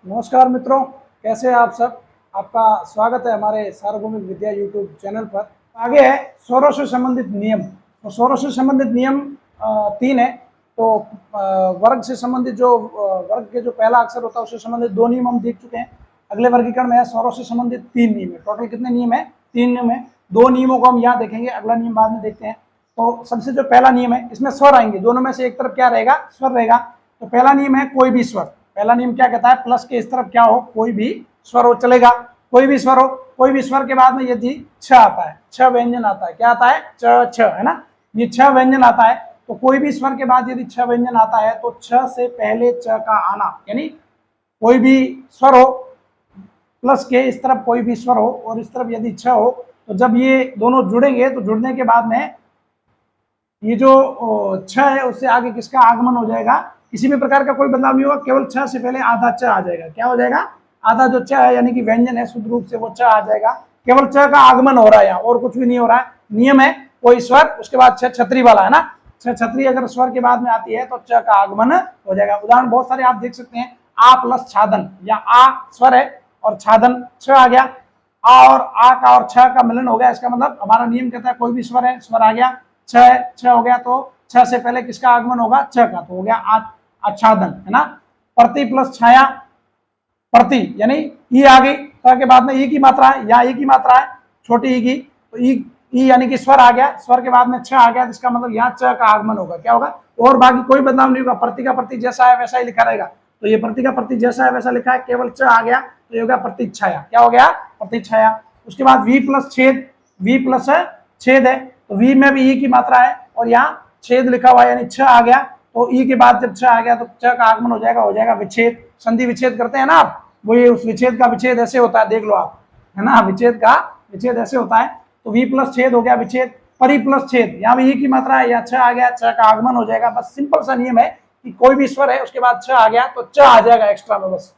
नमस्कार मित्रों, कैसे हैं आप सब। आपका स्वागत है हमारे सार्वभौमिक विद्या यूट्यूब चैनल पर। आगे है स्वरों से संबंधित नियम। तो स्वरों से संबंधित नियम तीन है। तो वर्ग से संबंधित जो वर्ग के जो पहला अक्षर होता है उससे संबंधित दो नियम हम देख चुके हैं। अगले वर्गीकरण में है स्वरों से संबंधित तीन नियम है। टोटल कितने नियम है? तीन नियम है। दो नियमों को हम यहाँ देखेंगे, अगला नियम बाद में देखते हैं। तो सबसे जो पहला नियम है, इसमें स्वर आएंगे, दोनों में से एक तरफ क्या रहेगा? स्वर रहेगा। तो पहला नियम है कोई भी स्वर। पहला नियम क्या कहता है? प्लस के इस तरफ क्या हो, कोई भी स्वर हो चलेगा। कोई भी स्वर हो, कोई भी स्वर के बाद में यदि छ आता है, छ व्यंजन आता है, क्या आता है? च छ, है ना। ये छ व्यंजन आता है, तो कोई भी स्वर के बाद यदि छ व्यंजन आता है तो छ से पहले च का आना, यानी कोई भी स्वर हो, प्लस के इस तरफ कोई भी स्वर हो और इस तरफ यदि छ हो, तो जब ये दोनों जुड़ेंगे तो जुड़ने के बाद में ये जो छ है उससे आगे किसका आगमन हो जाएगा? किसी भी प्रकार का कोई बदलाव नहीं होगा, केवल छ से पहले आधा च आ जाएगा। क्या हो जाएगा? आधा जो च है यानी कि व्यंजन है शुद्ध रूप से वो च आ जाएगा। केवल च का आगमन हो रहा है यहाँ, और कुछ भी नहीं हो रहा है। नियम है कोई स्वर, उसके बाद छ छतरी वाला, है ना। छ छतरी अगर स्वर के बाद में आती है तो च का आगमन हो जाएगा। उदाहरण बहुत सारे आप देख सकते हैं। आ प्लस छादन, या आ स्वर है और छादन छ आ गया। आ और आ का और छ का मिलन हो गया। इसका मतलब हमारा नियम कहता है कोई भी स्वर है, स्वर आ गया, छ हो गया, तो छ से पहले किसका आगमन होगा? छ का, तो हो गया आच्छादन, है ना। प्रति प्लस छाया, प्रति यानी ई आ गई, के बाद में ई की मात्रा है, या ई की मात्रा है छोटी ई की, तो ई यानी कि स्वर आ गया, स्वर के बाद में छ आ गया, जिसका मतलब यहाँ च का आगमन होगा। क्या होगा? और बाकी कोई बदलाव नहीं होगा। प्रति का प्रति जैसा है वैसा ही लिखा रहेगा। तो ये प्रति का प्रति जैसा है वैसा लिखा है, केवल च आ गया तो ये होगा प्रतिच्छाया। क्या हो गया? प्रतिच्छाया। उसके बाद वी प्लस छेद, वी प्लस छेद है, तो वी में भी ई की मात्रा है और यहाँ छेद लिखा हुआ है, यानी छ आ गया, तो ई के बाद जब छ आ गया तो च का आगमन हो जाएगा विच्छेद। संधि विच्छेद करते हैं ना आप, वो ये उस विच्छेद का विच्छेद ऐसे होता है, देख लो आप, है ना। विच्छेद का विच्छेद ऐसे होता है। तो वी प्लस छेद हो गया विच्छेद। परि प्लस छेद, यहाँ भी ई की मात्रा है, या छ आ गया, छ का आगमन हो जाएगा। बस सिंपल सा नियम है कि कोई भी स्वर है उसके बाद छ आ गया तो च आ जाएगा एक्स्ट्रा में, बस।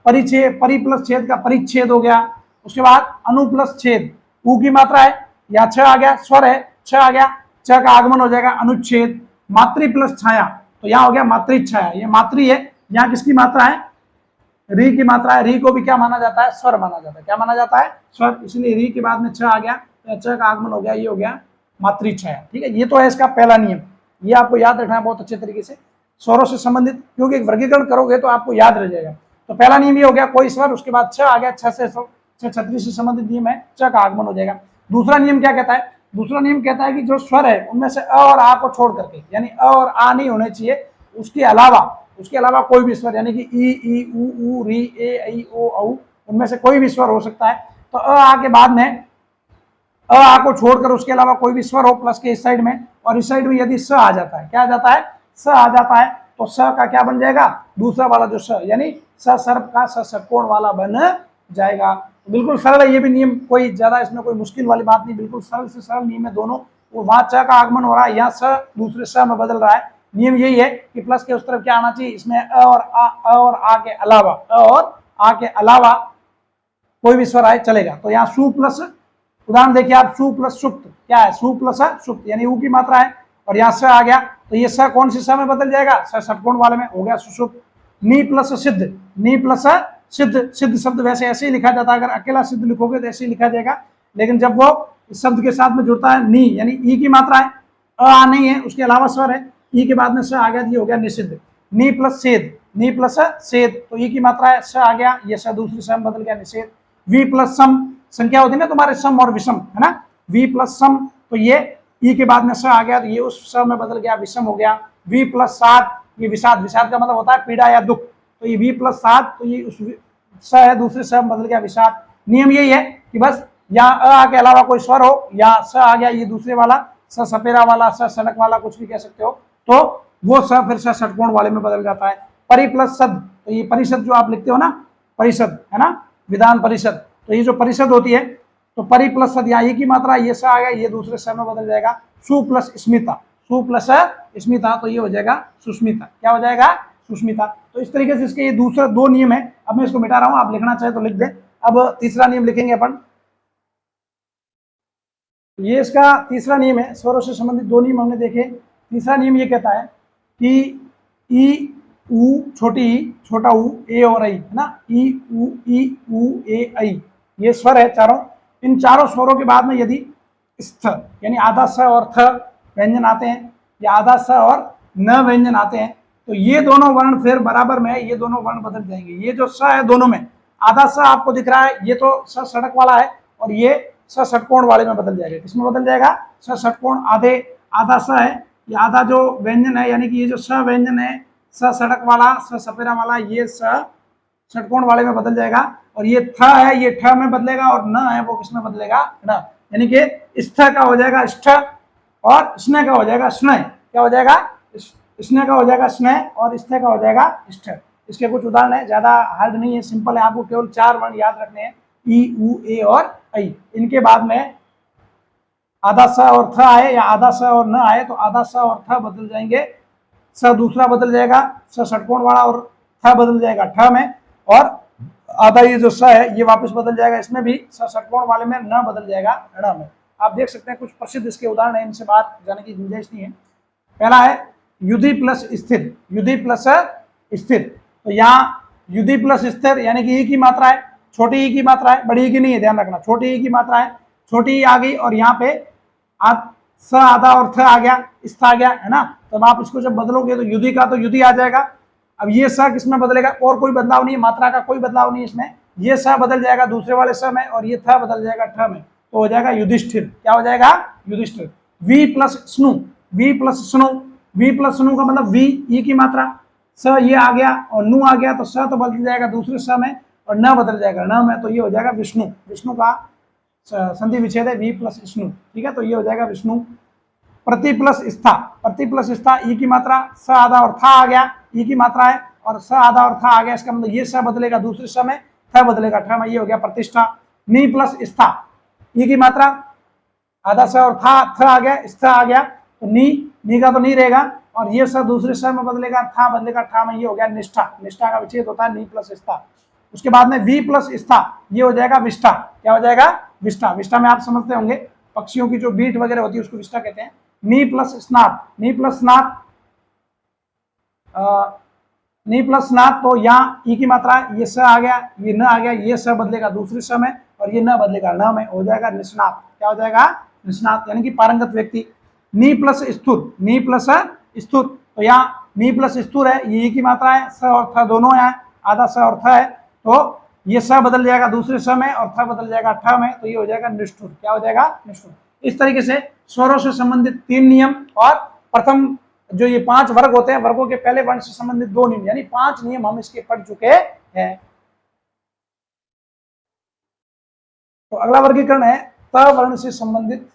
परिच्छेद, परि प्लस छेद का परिच्छेद हो गया। उसके बाद अनु प्लस छेद, ऊ की मात्रा है, या छ आ गया, स्वर है, छ आ गया, छ का आगमन हो जाएगा अनुच्छेद। मातृ प्लस छाया, तो यहाँ हो गया मातृ छाया, ये मातृ है, यहाँ किसकी मात्रा है? री की मात्रा है। री को भी क्या माना जाता है? स्वर माना जाता है। क्या माना जाता है? स्वर। इसलिए री के बाद में छ आ गया तो छ का आगमन हो गया, ये हो गया मातृ छाया। ठीक है, ये तो है इसका पहला नियम। ये आपको याद रखना है बहुत अच्छे तरीके से, स्वरों से संबंधित, क्योंकि वर्गीकरण करोगे तो आपको याद रह जाएगा। तो पहला नियम ये हो गया कोई स्वर, उसके बाद छ आ गया, छ से छतरी से संबंधित नियम है, च का आगमन हो जाएगा। दूसरा नियम क्या कहता है? दूसरा नियम कहता है कि जो स्वर है उनमें से अ और आ को छोड़ करके, यानी अ और आ नहीं होने चाहिए, उसके अलावा कोई भी स्वर, यानी कि ई ऊ री ए ऐ ओ औ, उनमें से कोई भी स्वर हो सकता है। तो अ आ के बाद में अ आ को छोड़कर उसके अलावा कोई भी स्वर हो प्लस के इस साइड में, और इस साइड में यदि स आ जाता है, क्या आ जाता है? स आ जाता है, तो स का क्या बन जाएगा? दूसरा वाला जो स, यानी स सर्प का स षटकोण वाला बन जाएगा। तो बिल्कुल सरल है ये भी नियम, कोई ज्यादा इसमें कोई मुश्किल वाली बात नहीं, बिल्कुल सरल से सरल नियम है दोनों। वो वहां च का आगमन हो रहा है, यहाँ स दूसरे स में बदल रहा है। नियम यही है कि प्लस के उस तरफ क्या आना चाहिए? इसमें अ और आ के अलावा, अ और आ के अलावा कोई भी स्वर आए चलेगा। तो यहाँ सु प्लस, उदाहरण देखिए आप, सु प्लस सुप्त, क्या है? सु प्लस सुप्त, यानी ऊ की मात्रा है, और यहाँ स आ गया, तो ये स कौन सी स में बदल जाएगा? स षटकोण वाले में, हो गया सुषुप्त। नी प्लस सिद्ध, नी प्लस सिद्ध, सिद्ध शब्द वैसे ऐसे ही लिखा जाता है, अगर अकेला सिद्ध लिखोगे तो ऐसे ही लिखा जाएगा, लेकिन जब वो इस शब्द के साथ में जुड़ता है नी, यानी ई की मात्रा है, अ नहीं है, उसके अलावा स्वर है, ई के बाद में स आ गया, ये हो गया निषिद्ध। नी प्लस सेद, नी प्लस सेद, तो ई की मात्रा है, स आ गया, ये स दूसरी स में बदल गया निषेध। वी प्लस सम, संख्या होती है ना तुम्हारे सम और विषम, है ना। वी प्लस सम, तो ये ई के बाद में स आ गया, तो ये उस स में बदल गया, विषम हो गया। वी प्लस सात, ये विषाद, विषाद का मतलब होता है पीड़ा या दुख, तो ये वी प्लस सात, तो ये उस स है दूसरे स में बदल गया विषाद। नियम यही है कि बस यहाँ अ के अलावा कोई स्वर हो, या स आ गया ये दूसरे वाला, स सपेरा वाला, स सड़क वाला, कुछ भी कह सकते हो, तो वो स फिर स षटकोण वाले में बदल जाता है। परि प्लस सद, तो ये परिषद जो आप लिखते हो ना, परिषद, है ना, विधान परिषद, तो ये जो परिषद होती है, तो परि प्लस सद, यहाँ ई की मात्रा, ये स आ गया, ये दूसरे स में बदल जाएगा। सु प्लस स्मिता, सु प्लस स्मिता, तो ये हो जाएगा सुस्मिता। क्या हो जाएगा? सुस्मिता। तो इस तरीके से इसके ये दूसरे दो नियम है। अब मैं इसको मिटा रहा हूं, आप लिखना चाहे तो लिख दें। अब तीसरा नियम लिखेंगे अपन। ये इसका तीसरा नियम है, स्वरों से संबंधित दो नियम हमने देखे। तीसरा नियम ये कहता है कि ई ऊ छोटी ई, छोटा ऊ, ए और आई, है ना, ई ऊ ए आई, ये स्वर है चारों। इन चारों स्वरों के बाद में यदि स्थ यानी आधा स और थ व्यंजन आते हैं या आधा स और न व्यंजन आते हैं, तो ये दोनों वर्ण फिर बराबर में ये दोनों वर्ण बदल जाएंगे। ये जो स है दोनों में आधा स आपको दिख रहा है, ये तो स सड़क वाला है, और ये स षटकोण वाले में बदल जाएगा। किसमें बदल जाएगा? स षटकोण आधे, आधा स है, ये आधा जो व्यंजन है यानी कि ये जो स व्यंजन है, स सड़क वाला, स सपेरा वाला, ये स षटकोण वाले में बदल जाएगा। और ये थ है, ये ठ में बदलेगा, और न है वो किसमें बदलेगा? न, यानी कि स्थ का हो जाएगा स्ठ, और स्नेह का हो जाएगा स्नेह। क्या हो जाएगा? स्नेह का हो जाएगा स्नेह, और स्थ का हो जाएगा स्ठ। इसके कुछ उदाहरण है, ज्यादा हार्ड नहीं है, सिंपल है, आपको केवल 4 वर्ण याद रखने हैं, ई ऊ ए और आई। इनके बाद में आधा स और थ आए या आधा स और न आए, तो आधा स और थ बदल जाएंगे, स दूसरा बदल जाएगा स षटकोण वाला, और थ बदल जाएगा ठ में, और आधा ये जो स है ये वापस बदल जाएगा, इसमें भी स षटकोण वाले में न बदल जाएगा ण में। आप देख सकते हैं कुछ प्रसिद्ध इसके उदाहरण है, इनसे बात जाने की गुंजाइश नहीं है। पहला है युधि प्लस स्थिर, युधि प्लस स्थिर। तो यहाँ युधि प्लस स्थिर यानी कि ई की मात्रा है, छोटी ई की मात्रा है, बड़ी ई की नहीं है, ध्यान रखना, छोटी ई की मात्रा है, छोटी ई आ गई, और यहाँ पे स आधा और थ आ गया, स्थ आ गया, है ना। तब आप इसको जब बदलोगे तो युधि का तो युधि आ जाएगा। अब ये स किसमें बदलेगा? और कोई बदलाव नहीं है, मात्रा का कोई बदलाव नहीं है इसमें, ये स बदल जाएगा दूसरे वाले स में, और ये थ बदल जाएगा ठ में, तो हो जाएगा युधिष्ठिर। क्या हो जाएगा? युधिष्ठिर। वी प्लस स्नु, वी प्लस स्नु, वी प्लस स्नु का मतलब वी ई की मात्रा, स ये आ गया और नु आ गया, तो स तो बदल जाएगा दूसरे स में, और न बदल जाएगा न में, तो ये हो जाएगा विष्णु। विष्णु का संधि विच्छेद है वी प्लस विष्णु, ठीक है, तो ये हो जाएगा विष्णु। प्रति प्लस स्था, प्रति प्लस स्था, ई की मात्रा, स आधा और था आ गया, ई की मात्रा है, और स आधा और था आ गया, इसका मतलब ये स बदलेगा दूसरे स में, थ बदलेगा ठ में, ये हो गया प्रतिष्ठा। नी प्लस स्था, ई की मात्रा, आधा स और था, थ आ गया, स्थ आ गया, तो नी का तो नहीं रहेगा, और ये स दूसरे स में बदलेगा, था बदलेगा ठा में, ये हो गया निष्ठा। निष्ठा का विच्छेद होता है नी प्लस स्था। उसके बाद में वी प्लस स्था, ये हो जाएगा विष्ठा। क्या हो जाएगा? विष्ठा। विष्ठा में आप समझते होंगे पक्षियों की जो बीट वगैरह होती है उसको विष्ठा कहते हैं। नी प्लस स्नात, नी प्लस स्नात, नी प्लस स्नात, तो यहाँ ई की मात्रा है, ये स आ गया, ये न आ गया, ये स बदलेगा दूसरे स में, और ये न बदलेगा न में, हो जाएगा निष्णात। क्या हो जाएगा? निष्णात, यानी कि पारंगत व्यक्ति। नी प्लस स्थूर, नी प्लस स्थूर, तो यहाँ नी प्लस स्थूर है, ये ई की मात्रा है, स और थ दोनों है, आधा स और थ है, तो ये स बदल जाएगा दूसरे स में, और थ बदल जाएगा ठ में, तो ये हो जाएगा निष्ठुर। क्या हो जाएगा? निष्ठुर। इस तरीके से स्वरों से संबंधित 3 नियम, और प्रथम जो ये 5 वर्ग होते हैं, वर्गों के पहले वर्ण से संबंधित 2 नियम, यानी 5 नियम हम इसके पढ़ चुके हैं। तो अगला वर्गीकरण है त वर्ण से संबंधित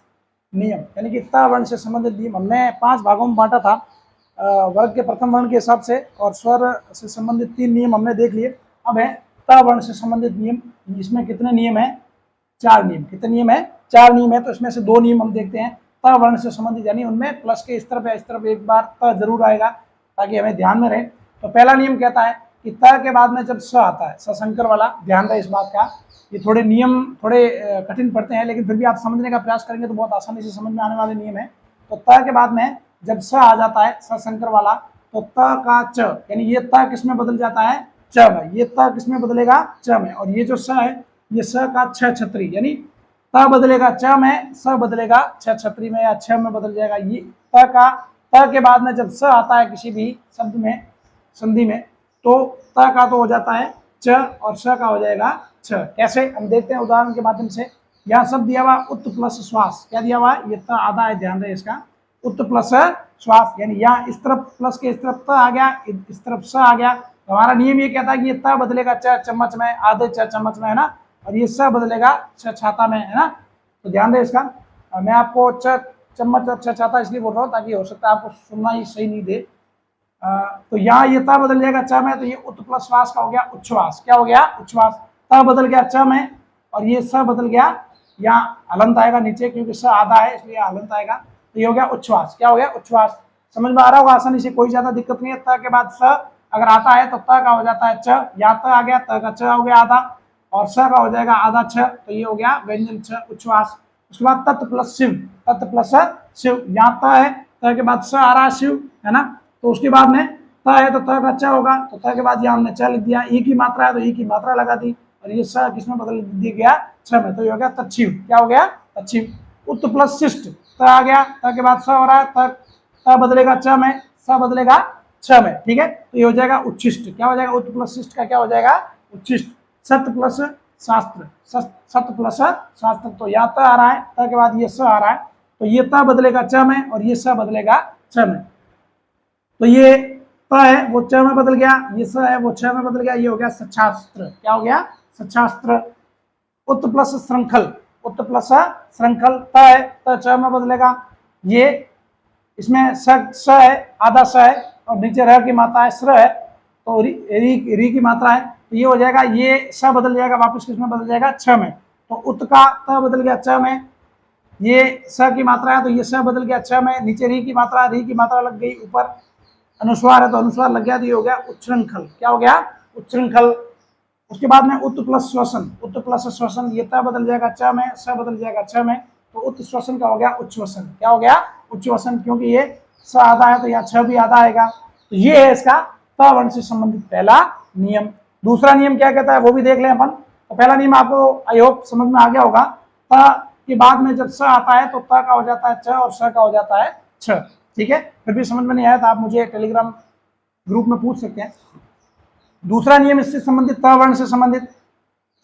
नियम, यानी कि त वर्ण से संबंधित नियम हमने 5 भागों में बांटा था, वर्ग के प्रथम वर्ण के हिसाब से, और स्वर से संबंधित 3 नियम हमने देख लिए। अब है त वर्ण से संबंधित नियम। इसमें कितने नियम है? 4 नियम। कितने नियम है? 4 नियम है। तो इसमें से 2 नियम हम देखते हैं त वर्ण से संबंधित, यानी उनमें प्लस के इस तरफ या इस तरफ एक बार त जरूर आएगा, ताकि हमें ध्यान में रहे। तो पहला नियम कहता है कि त के बाद में जब स आता है, सशंकर वाला, ध्यान रहे इस बात का, ये थोड़े नियम थोड़े कठिन पड़ते हैं, लेकिन फिर भी आप समझने का प्रयास करेंगे तो बहुत आसानी से समझ में आने वाले नियम है। तो त के बाद में जब स आ जाता है, सशंकर वाला, तो त का च, यानी ये त किसमें बदल जाता है? च में। ये त किसमें बदलेगा? च में। और ये जो स है, ये स का छ छत्री, यानी त बदलेगा च में, स बदलेगा छ छत्री में या छ में बदल जाएगा। ये त के बाद में जब स आता है किसी भी शब्द में, संधि में, तो त का तो हो जाता है च, और स का हो जाएगा छ। कैसे? हम देखते हैं उदाहरण के माध्यम से। यहाँ शब्द दिया हुआ उत्त प्लस श्वास, क्या दिया हुआ है? ये त आधा है, ध्यान रहे इसका, उत्त प्लस श्वास, यानी यहाँ इस तरफ प्लस के इस तरफ त आ गया, इस तरफ स आ गया। हमारा नियम ये कहता है कि ये त बदलेगा च चम्मच में, आधे च चम्मच में, है ना, और ये स बदलेगा छ छाता में, है ना। तो ध्यान दे इसका। मैं आपको च चम्मच और छ छाता इसलिए बोल रहा हूँ ताकि हो सकता है आपको सुनना ही सही नहीं दे। तो यहाँ ये त बदल जाएगा च में, तो ये उत्त प्लस श्वास का हो गया उच्छ्वास। क्या हो गया? उच्छ्वास। त बदल गया च में, और ये स बदल गया, यहाँ हलंत आएगा नीचे, क्योंकि स आधा है इसलिए हलंत आएगा, तो ये हो गया उच्छ्वास। क्या हो गया? उच्छ्वास। समझ में आ रहा होगा आसानी से, कोई ज्यादा दिक्कत नहीं है। त के बाद स अगर आता है तो त का हो जाता है च, यहाँ त आ गया, त का च हो गया आधा, और स का हो जाएगा आधा छ, तो ये हो गया व्यंजन छ, उच्छ्वास। उसके बाद तत् प्लस शिव, तत् प्लस शिव, यहाँ त है, त के बाद स आ रहा है शिव, है ना, तो उसके बाद में त है तो त का च होगा, तो त के बाद यहाँ हमने च लिख दिया। ई की मात्रा है तो ई की मात्रा लगा दी, और ये स किसमें बदल दिया गया, छ में, तो ये हो गया तच्छिव। क्या हो गया, तच्छिव। उत प्लस शिष्ट, त आ गया, त के बाद स हो रहा है, त बदलेगा च में, स बदलेगा छ में, ठीक है, तो ये हो जाएगा उच्छिष्ट। क्या हो जाएगा, उत प्लस शिष्ट का क्या हो जाएगा, उच्छिष्ट। सत्य प्लस शास्त्र, सत्य प्लस शास्त्र, तो या त आ रहा है, त के बाद ये स आ रहा है, तो ये त बदलेगा च में और ये स बदलेगा छ में, तो ये त है वो च में बदल गया, ये स है वो छ में बदल गया, ये हो गया सच्छास्त्र। क्या हो गया, सच्छास्त्र। उत प्लस श्रृंखल, उत प्लस श्रृंखल, त है, त च में बदलेगा, ये इसमें स है, आधा स है, और नीचे र की मात्रा है, श्र है, तो री की मात्रा है, तो ये हो जाएगा, ये स बदल जाएगा, वापस किसमें बदल जाएगा, छ में, तो उत का त बदल गया च में, ये स की मात्रा है तो ये स बदल गया छ में, नीचे री की मात्रा लग गई, ऊपर अनुस्वार है तो अनुस्वार लग गया, तो ये हो गया उच्छृंखल। क्या हो गया, उच्छृंखल। उसके बाद में उत प्लस श्वसन, उत प्लस श्वसन, ये त बदल जाएगा च में, स बदल जाएगा छ में, तो उत श्वसन का हो गया उच्छ्वसन। क्या हो गया, उच्छ्वसन, क्योंकि ये स आधा है तो यहाँ छ भी आधा आएगा, तो ये है इसका त वर्ण से संबंधित पहला नियम। दूसरा नियम क्या कहता है वो भी देख लें अपन। तो पहला नियम आपको आई होप समझ में आ गया होगा, त के बाद में जब स आता है तो त का हो जाता है च और स का हो जाता है छ, ठीक है। फिर भी समझ में नहीं आया तो आप मुझे टेलीग्राम ग्रुप में पूछ सकते हैं। दूसरा नियम इससे संबंधित, त वर्ण से संबंधित,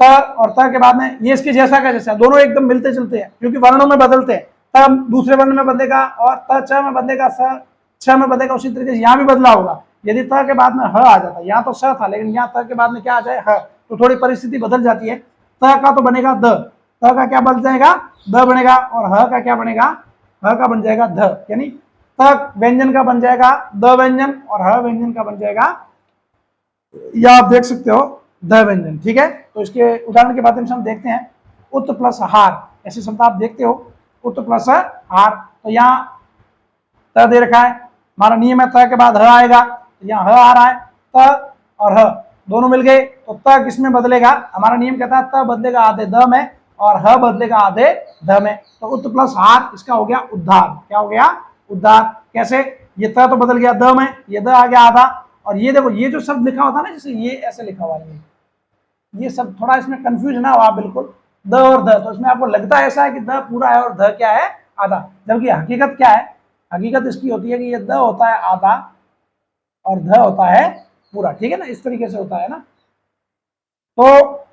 त और त के बाद में ये इसके जैसा का जैसा, दोनों एकदम मिलते जुलते हैं, क्योंकि वर्णों में बदलते हैं। त दूसरे वर्ण में बदलेगा और त च में बदलेगा, स छ में बदलेगा, उसी तरीके से यहाँ भी बदला होगा। यदि त के बाद में ह आ जाता, यहाँ तो स था लेकिन यहाँ त के बाद में क्या आ जाए, ह, तो थोड़ी परिस्थिति बदल जाती है। त का तो बनेगा द, त का क्या बन जाएगा, द बनेगा, और ह का क्या बनेगा, ह का बन जाएगा ध, यानी त व्यंजन का बन जाएगा द व्यंजन और ह व्यंजन का बन जाएगा, या आप देख सकते हो द व्यंजन, ठीक है। तो इसके उदाहरण के माध्यम से हम देखते हैं। उत प्लस हार, ऐसे शब्द आप देखते हो, उत प्लस हार, तो यहाँ त दे रखा है, हमारा नियम है त के बाद ह आएगा, तो यहाँ ह आ रहा है, त और ह दोनों मिल गए, तो त किसमें बदलेगा, हमारा नियम कहता है त बदलेगा आधे द में और ह बदलेगा आधे ध में, तो उत प्लस हार, इसका हो गया उद्धार। क्या हो गया, उद्धार। कैसे, ये त तो बदल गया द में, ये द आ गया आधा, और ये देखो ये जो शब्द लिखा होता है ना, जैसे ये ऐसे लिखा हुआ है, ये सब थोड़ा इसमें कंफ्यूज ना हो आप, बिल्कुल द और ध, तो इसमें आपको लगता है ऐसा है कि द पूरा है और ध क्या है, आधा, जबकि हकीकत क्या है, हकीकत इसकी होती है कि ये द होता है आधा और ध होता है पूरा, ठीक है ना, इस तरीके से होता है ना। तो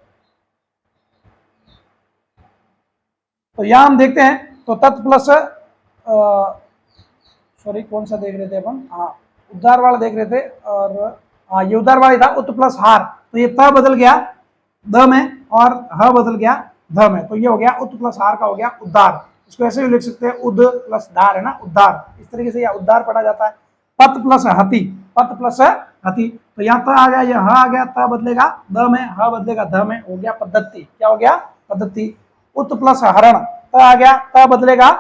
यहां हम देखते हैं, तो तत् प्लस, सॉरी कौन सा देख रहे थे अपन, हाँ उद्धार वाला देख रहे थे, और हाँ ये उद्धार वाला था, उत प्लस हार, तो ये त बदल गया द में और ह बदल गया ध में, तो ये हो गया उत प्लस हार का हो गया उद्धार। इसको ऐसे भी लिख सकते हैं, उद प्लस धार है ना, उद्धार, इस तरीके से यह उद्धार पढ़ा जाता है। पत प्लस हति, पत प्लस हति, तो यहाँ त आ गया, ये ह आ गया, त बदलेगा द में, ह बदलेगा ध में, हो गया पद्धति। क्या हो गया, पद्धति। उत प्लस हरण, त आ गया, त बदलेगा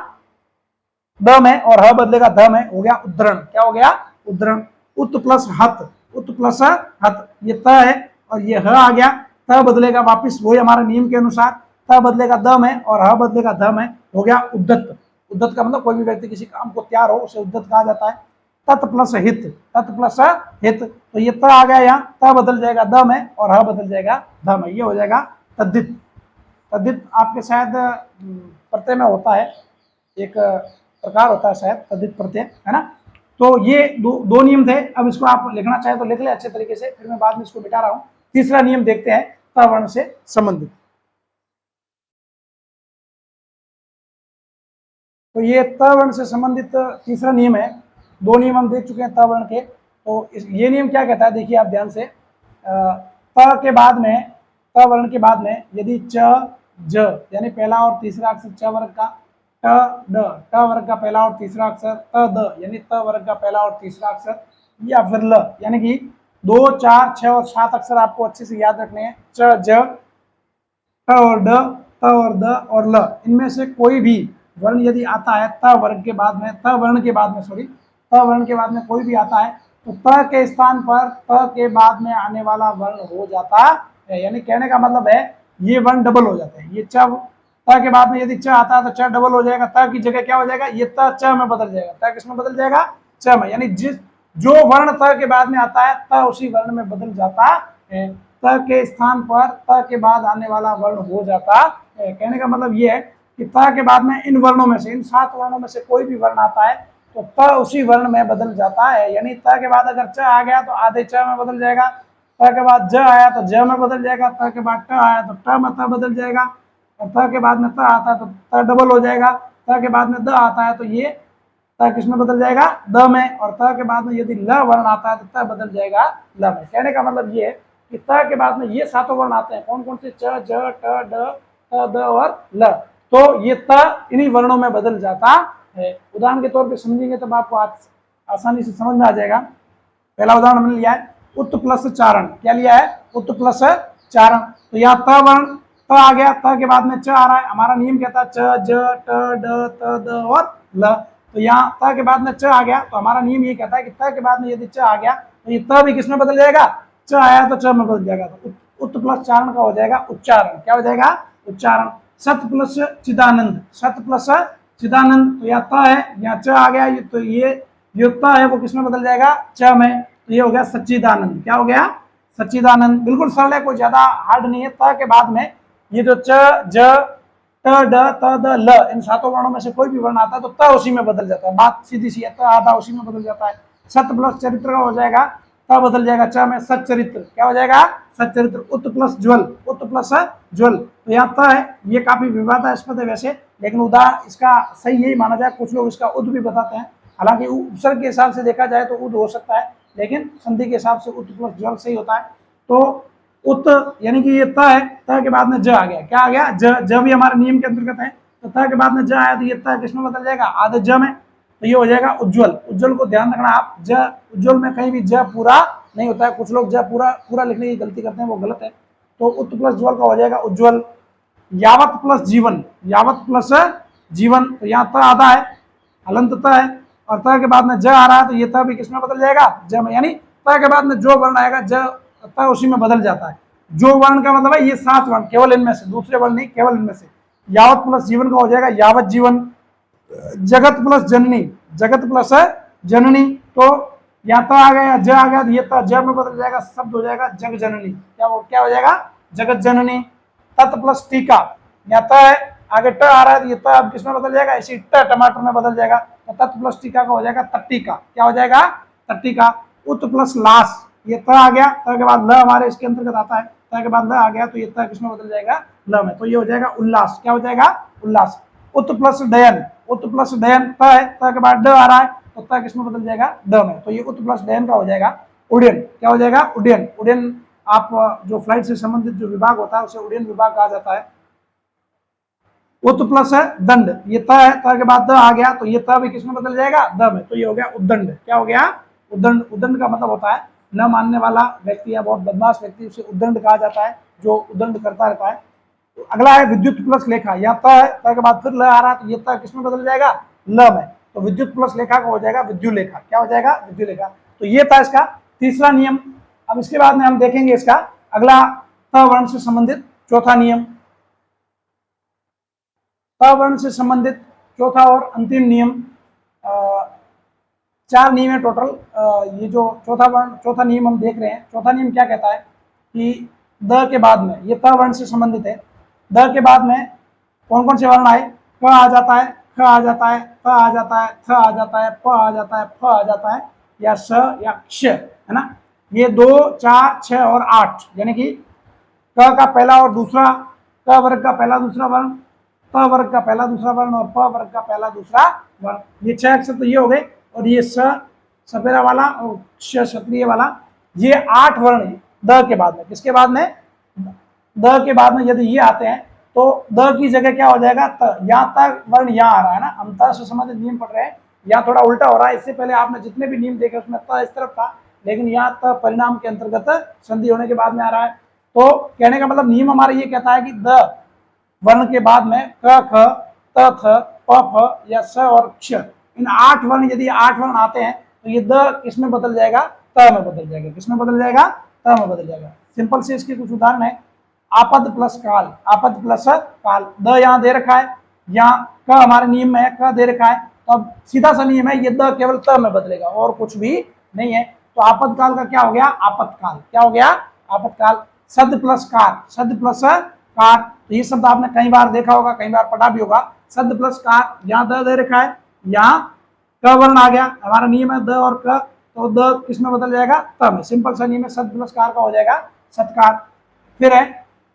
द में और ह बदलेगा ध में, हो गया उद्धरण। क्या हो गया, उद्धरण। उत प्लस हत, उत प्लस हत, ये त है और ये ह आ गया, त बदलेगा वापिस वही हमारे नियम के अनुसार, त बदलेगा द में और ह बदलेगा ध में, हो गया उद्दत। उद्दत का मतलब कोई भी व्यक्ति किसी काम को तैयार हो उसे उद्दत कहा जाता है। तत् प्लस हित, तत् प्लस हित, तो ये त आ गया, यहाँ त बदल जाएगा द में और ह बदल जाएगा ध में, ये हो जाएगा तद्धित। तद्धित आपके शायद प्रत्यय में होता है, एक प्रकार होता है शायद तद्धित प्रत्यय, है ना। तो ये दो नियम थे। अब इसको आप लिखना चाहे तो लिख ले अच्छे तरीके से, फिर मैं बाद में इसको मिटा रहा हूँ। तीसरा नियम देखते हैं, त वर्ण से संबंधित। तो ये त वर्ण से संबंधित तीसरा नियम है। दो नियम हम देख चुके हैं त वर्ण के। तो ये नियम क्या कहता है, देखिए आप ध्यान से, त के बाद में, त वर्ण के बाद में यदि च ज यानी पहला और तीसरा अक्षर च वर्ग का, ट ड ट वर्ग का पहला और तीसरा अक्षर, त द यानी त वर्ग का पहला और तीसरा अक्षर, या फिर ल यानी कि 2, 4, 6 और 7 अक्षर आपको अच्छे से याद रखने हैं। च ज, ट और ड, त और द और ल, इनमें से कोई भी वर्ण यदि आता है त वर्ग के बाद में, त वर्ण के बाद में, सॉरी त वर्ण के बाद में कोई भी आता है, तो त के स्थान पर त के बाद में आने वाला वर्ण हो जाता है। यानी कहने का मतलब है ये वर्ण डबल हो जाते हैं। ये च, त के बाद में यदि च आता है तो च डबल हो जाएगा, त की जगह क्या हो जाएगा, ये त च में बदल जाएगा। त किसमें बदल जाएगा, च में। यानी जो वर्ण त के बाद में आता है त उसी वर्ण में बदल जाता है। त के स्थान पर त के बाद आने वाला वर्ण हो जाता है। कहने का मतलब ये है कि त के बाद में इन वर्णों में से, इन 7 वर्णों में से कोई भी वर्ण आता है तो त उसी वर्ण में बदल जाता है। यानी त के बाद अगर च आ गया तो आधे च में बदल जाएगा, त के बाद ज आया तो ज में बदल जाएगा, त के बाद ट आया तो ट में त बदल जाएगा, और त के बाद में त आता है तो त डबल हो जाएगा, त के बाद में द आता है तो ये त किस में बदल जाएगा, द में, और त के बाद में यदि ल वर्ण आता है तो त बदल जाएगा ल में। कहने का मतलब ये है कि त के बाद में ये 7 वर्ण आते हैं, कौन कौन से, च, ज, ट, ड, त, द और ल, तो ये त इन्हीं वर्णों में बदल जाता है। उदाहरण के तौर पे समझेंगे तब आपको आसानी से समझ में आ जाएगा। पहला उदाहरण हमने लिया है उत प्लस चारण। क्या लिया है, उत प्लस चारण। तो यहाँ त वर्ण त आ गया, त के बाद में च आ रहा है, हमारा नियम कहता है च, ज, ट, ड, त, द और ल। तो यहाँ त के बाद में च आ गया तो हमारा नियम ये कहता है कि त के बाद में यदि च आ गया तो ये त भी किस में बदल जाएगा, च आया तो च में बदल जाएगा, तो उत प्लस चारण का हो जाएगा उच्चारण। क्या हो जाएगा, उच्चारण। सत प्लस चिदानंद, सत प्लस चिदानंद, तो यहाँ त है, यहाँ च आ गया, तो ये जो त है वो किसमें बदल जाएगा, च में, तो ये हो गया सच्चिदानंद। क्या हो गया, सच्चिदानंद। बिल्कुल सरल है, कोई ज्यादा हार्ड नहीं है। त के बाद में ये जो च, ज, ट, ड, त, द, ल, इन 7 वर्णों में से कोई भी वर्ण आता है तो त उसी में बदल जाता है। बात सीधी सी है, त आधा उसी में बदल जाता है। सत प्लस चरित्र का हो जाएगा, त बदल जाएगा च में, सच्चरित्र। क्या हो जाएगा, सच्चरित्र। उत प्लस ज्वल, उत प्लस ज्वल, तो यहाँ त है, ये काफी विवादास्पद है वैसे, लेकिन इसका सही यही माना जाए। कुछ लोग इसका उद भी बताते हैं, हालांकि उपसर्ग के हिसाब से देखा जाए तो उद हो सकता है, लेकिन संधि के हिसाब से उत प्लस ज्वल सही होता है। तो उत यानी कि ये त है, त के बाद में ज आ गया, क्या आ गया, ज भी हमारे नियम के अंतर्गत है, तो त के बाद में ज आया तो ये त किसमें बदल जाएगा, आधे ज में, तो ये हो जाएगा उज्ज्वल। उज्ज्वल को ध्यान रखना आप, ज उज्ज्वल में कहीं भी ज पूरा नहीं होता है, कुछ लोग ज पूरा पूरा लिखने की गलती करते हैं, वो गलत है। तो उत प्लस ज्वल का हो जाएगा उज्ज्वल। यावत प्लस जीवन, यावत प्लस जीवन, तो यहाँ त आधा है, हलंत त है, और त के बाद में ज आ रहा है तो ये त भी किसमें बदल जाएगा, ज में, यानी त के बाद में जो वर्ण आएगा ज त उसी में बदल जाता है। जो वर्ण का मतलब है ये 7 वर्ण, केवल इनमें से, दूसरे वर्ण नहीं, केवल इनमें से। यावत प्लस जीवन का हो जाएगा यावत जीवन। जगत प्लस जननी, जगत प्लस जननी, तो यहाँ त आ गया, ज आ गया, तो ये त ज में बदल जाएगा, शब्द हो जाएगा जग जननी। क्या हो जाएगा, जगत जननी। तत् प्लस टीका, यहाँ त है, आगे ट आ रहा है तो ये त अब किसमें बदल जाएगा, इसी ट टमाटर में बदल जाएगा, तो तत् प्लस टीका का हो जाएगा तट्टिका। क्या हो जाएगा, तट्टिका। उत प्लस लाश, ये त आ गया, त के बाद ल हमारे इसके अंतर्गत आता है, त के बाद ल आ गया तो ये त किसमें बदल जाएगा, ल में, तो ये हो जाएगा उल्लास। क्या हो जाएगा, उल्लास। उत प्लस डयन, उत प्लस डयन, त है, त के बाद ड आ रहा है तो त किसमें बदल जाएगा, ड में, तो ये उत प्लस डयन का हो जाएगा उड्डयन। क्या हो जाएगा, उड्डयन। उड्डयन आप जो फ्लाइट से संबंधित जो विभाग होता है उसे उड्डयन विभाग कहा जाता है। उत प्लस है दंड, ये त है, त के बाद द आ गया तो ये त भी किसमें बदल जाएगा, द में, तो ये हो गया उद्दंड। क्या हो गया, उद्दंड। उद्दंड का मतलब होता है न मानने वाला व्यक्ति या बहुत बदमाश व्यक्ति, उसे उद्दंड कहा जाता है, जो उद्दंड करता रहता है। तो अगला है विद्युत प्लस लेखा, यहाँ त है, त के बाद फिर ल आ रहा है तो ये त किसमें बदल जाएगा, ल में, तो विद्युत प्लस लेखा का हो जाएगा विद्युलेखा। क्या हो जाएगा, विद्युलेखा। तो ये था इसका तीसरा नियम। अब इसके बाद में हम देखेंगे इसका अगला त वर्ण से संबंधित चौथा नियम। त वर्ण से संबंधित चौथा और अंतिम नियम, 4 नियम है टोटल। ये जो चौथा नियम हम देख रहे हैं, चौथा नियम क्या कहता है कि द के बाद में, ये त वर्ण से संबंधित है, द के बाद में कौन कौन से वर्ण आए, क आ जाता है, ख आ जाता है, प आ जाता है, थ आ जाता है, प आ जाता है, फ आ जाता है, या स या क्ष, है ना। ये 2, 4, 6 और 8, यानी कि क का पहला और दूसरा, क वर्ग का पहला दूसरा वर्ण, प वर्ग का पहला दूसरा वर्ण और प वर्ग का पहला दूसरा वर्ण, ये 6 अक्षर तो ये हो गए। और ये स सपेरा वाला और क्ष क्षत्रिय वाला, ये 8 वर्ण द के बाद में। किसके बाद में, द के बाद में यदि ये आते हैं तो द की जगह क्या हो जाएगा, त। यहाँ तक वर्ण यहाँ आ रहा है ना, हम त से संबंधित नियम पढ़ रहे हैं, यहाँ थोड़ा उल्टा हो रहा है। इससे पहले आपने जितने भी नियम देखे उसमें त इस तरफ था, लेकिन यहाँ त परिणाम के अंतर्गत संधि होने के बाद में आ रहा है। तो कहने का मतलब नियम हमारा ये कहता है कि द वर्ण के बाद में क, ख, त, थ, प, फ या स और क्ष, इन 8 वर्ण, यदि 8 वर्ण आते हैं तो ये द किसमें बदल जाएगा, त में बदल जाएगा। किसमें बदल जाएगा, त में बदल जाएगा। सिंपल से इसके कुछ उदाहरण है। आपद प्लस काल, आपद प्लस काल, द यहाँ दे रखा है, यहाँ क हमारे नियम में है, क दे रखा है, तो अब सीधा सा नियम है, ये द केवल त में बदलेगा और कुछ भी नहीं है। तो आपातकाल का क्या हो गया, आपातकाल, क्या हो गया, आपातकाल। सद प्लस कार, सद प्लस कार, तो ये शब्द आपने कई बार देखा होगा, कई बार पढ़ा भी होगा। सद प्लस कार, यहाँ द दे रखा है, यहाँ क वर्ण आ गया, हमारा नियम है द और क, तो द किस में बदल जाएगा, त में। सिंपल सा नियम है, सद प्लस कार का हो जाएगा सत्कार। फिर है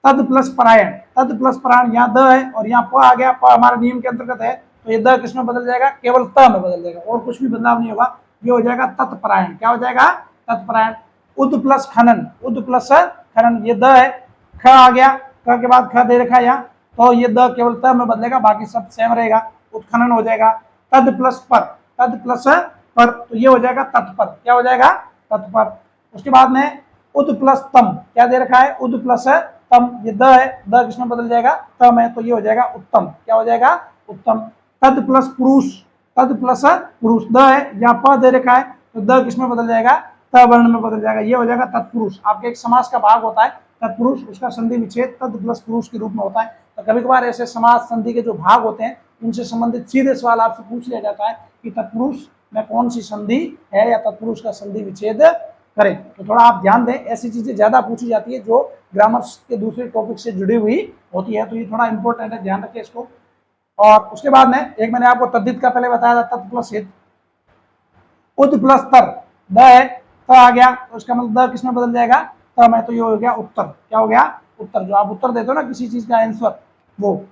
तद प्लस परायण, तद प्लस परायण, यहाँ द है और यहाँ प आ गया, प हमारे नियम के अंतर्गत है, तो ये द किस में बदल जाएगा, केवल त में बदल जाएगा, और कुछ भी बदलाव नहीं होगा, ये हो जाएगा तत्परायण। क्या हो जाएगा, तत्परायण। उद प्लस खनन, उद प्लस खनन, ये द है, ख आ गया, क के बाद ख दे रखा है यहाँ, तो ये द केवल त में बदलेगा, बाकी सब सेम रहेगा, उत्खनन हो जाएगा। तद प्लस पर, तद प्लस पर, तो ये हो जाएगा तत्पर। क्या हो जाएगा, तत्पर। उसके बाद में उद प्लस तम, क्या दे रखा है, उद प्लस तम, ये द है, द किसमें बदल जाएगा, तम है, तो ये हो जाएगा उत्तम। क्या हो जाएगा, उत्तम। तद प्लस पुरुष, तद प्लस पुरुष, द है, यहाँ प दे रखा है, तो द किसमें बदल जाएगा, त वर्ण में बदल जाएगा, ये हो जाएगा तत्पुरुष। आपके एक समास का भाग होता है तत्पुरुष, उसका संधि विच्छेद तद प्लस पुरुष के रूप में होता है। तो कभी कभार ऐसे समास संधि के जो भाग होते हैं उनसे संबंधित सीधे सवाल आपसे पूछ लिया जाता है कि तत्पुरुष में कौन सी संधि है या तत्पुरुष का संधि विच्छेद करें। तो थोड़ा आप ध्यान दें, ऐसी चीजें ज्यादा पूछी जाती है जो ग्रामर के दूसरे टॉपिक से जुड़ी हुई होती है, तो ये थोड़ा इंपॉर्टेंट है, ध्यान रखिए इसको। और उसके बाद में एक मैंने आपको तद्धित का पहले बताया था, तत् प्लस हित। उद प्लस तर, द है, त आ गया, तो उसका मतलब द किसमें बदल जाएगा, त में, तो ये हो गया उत्तर। क्या हो गया, उत्तर। जो आप उत्तर देते हो ना किसी चीज का आंसर, वो।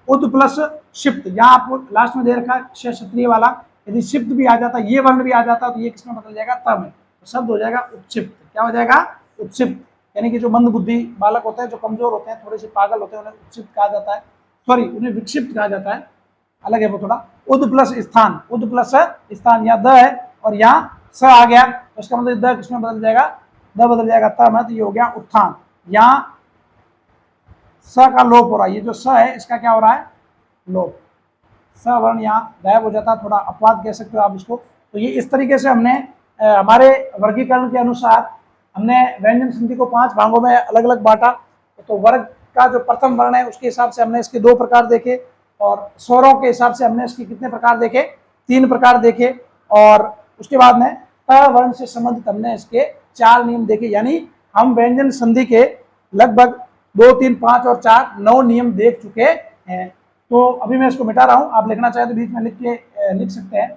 उद प्लस शिप्त, यहाँ आपको लास्ट में दे रखा है क्षत्रिय वाला, यदि शिप्त भी आ जाता, ये वर्ण भी आ जाता, तो ये किसमें बदल जाएगा, त में, तो शब्द हो जाएगा उत्क्षिप्त। क्या हो जाएगा, उत्क्षिप्त। यानी कि जो मंद बुद्धि बालक होते हैं, जो कमजोर होते हैं, थोड़े से पागल होते हैं, उन्हें उत्क्षिप्त कहा जाता है, सॉरी उन्हें विक्षिप्त कहा जाता है, अलग है वो थोड़ा। उद प्लस स्थान, उद प्लस स्थान, यहाँ द है और यहाँ स आ गया, तो इसका मतलब द किसमें बदल जाएगा, द बदल जाएगा त में, तो ये हो गया उत्थान। यहाँ स का लोप हो रहा है, ये जो स है इसका क्या हो रहा है, लोप, स वर्ण यहाँ गायब हो जाता है, थोड़ा अपवाद कह सकते हो आप इसको। तो ये इस तरीके से हमने हमारे वर्गीकरण के अनुसार हमने व्यंजन संधि को 5 भागों में अलग अलग बांटा। तो वर्ग का जो प्रथम वर्ण है उसके हिसाब से हमने इसके 2 प्रकार देखे, और स्वरों के हिसाब से हमने इसके कितने प्रकार देखे, 3 प्रकार देखे। और उसके बाद में त वर्ण से संबंधित हमने इसके 4 नियम देखे, यानी हम व्यंजन संधि के लगभग 2, 3, 5 और 4 9 नियम देख चुके हैं। तो अभी मैं इसको मिटा रहा हूँ, आप लिखना चाहे तो बीच में लिख सकते हैं।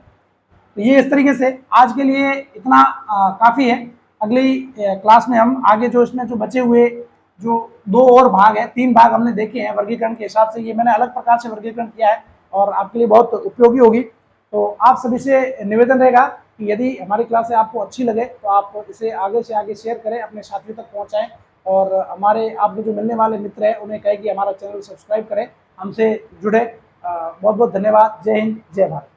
तो ये इस तरीके से आज के लिए इतना काफ़ी है। अगली क्लास में हम आगे जो इसमें जो बचे हुए जो 2 और भाग है, 3 भाग हमने देखे हैं वर्गीकरण के हिसाब से, ये मैंने अलग प्रकार से वर्गीकरण किया है और आपके लिए बहुत उपयोगी होगी। तो आप सभी से निवेदन रहेगा कि यदि हमारी क्लासें आपको अच्छी लगे तो आप इसे आगे से आगे शेयर करें, अपने साथियों तक पहुँचाएँ, और हमारे आपके जो मिलने वाले मित्र हैं उन्हें कहें कि हमारा चैनल सब्सक्राइब करें, हमसे जुड़े। बहुत बहुत धन्यवाद। जय हिंद, जय भारत।